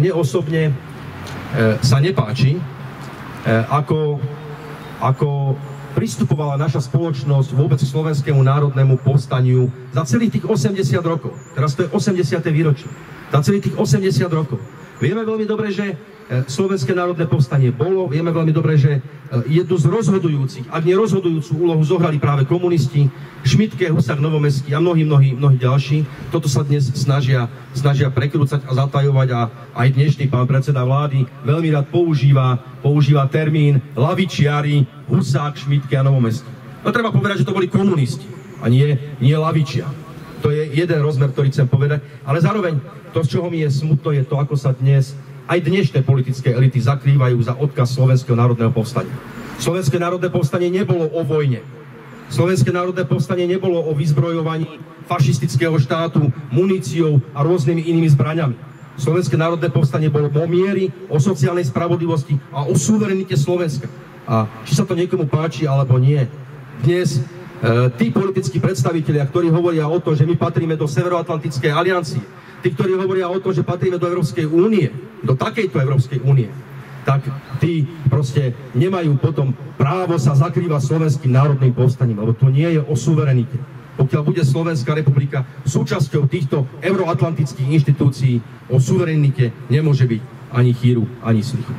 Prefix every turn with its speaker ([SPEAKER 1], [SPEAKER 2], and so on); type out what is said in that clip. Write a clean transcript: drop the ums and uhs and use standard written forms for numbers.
[SPEAKER 1] Mne osobne sa nepáči, ako pristupovala naša spoločnosť vôbec k slovenskému národnému povstaniu za celých tých 80 rokov. Teraz to je 80. výročie. Za celých tých 80 rokov. Vieme veľmi dobre, že Slovenské národné povstanie bolo, vieme veľmi dobre, že jednu z rozhodujúcich, ak nie rozhodujúcu úlohu zohrali práve komunisti, Šmitke, Husák, Novomeský a mnohí ďalší. Toto sa dnes snažia prekrúcať a zatajovať a aj dnešný pán predseda vlády veľmi rád používa termín lavičiari, Husák, Šmitke a Novomeský. No treba povedať, že to boli komunisti a nie lavičia. To je jeden rozmer, ktorý chcem povedať, ale zároveň to, z čoho mi je smutno, je to, ako sa dnes aj dnešné politické elity zakrývajú za odkaz Slovenského národného povstania. Slovenské národné povstanie nebolo o vojne. Slovenské národné povstanie nebolo o vyzbrojovaní fašistického štátu, muníciou a rôznymi inými zbraňami. Slovenské národné povstanie bolo o miery, o sociálnej spravodlivosti a o suverenite Slovenska. A či sa to niekomu páči alebo nie, dnes tí politickí predstavitelia, ktorí hovoria o tom, že my patríme do Severoatlantickej aliancie, tí, ktorí hovoria o tom, že patríme do Európskej únie, do takejto Európskej únie, tak tí proste nemajú potom právo sa zakrývať slovenským národným povstaním, lebo to nie je o suverenite. Pokiaľ bude Slovenská republika súčasťou týchto euroatlantických inštitúcií, o suverenite nemôže byť ani chýru, ani slichu.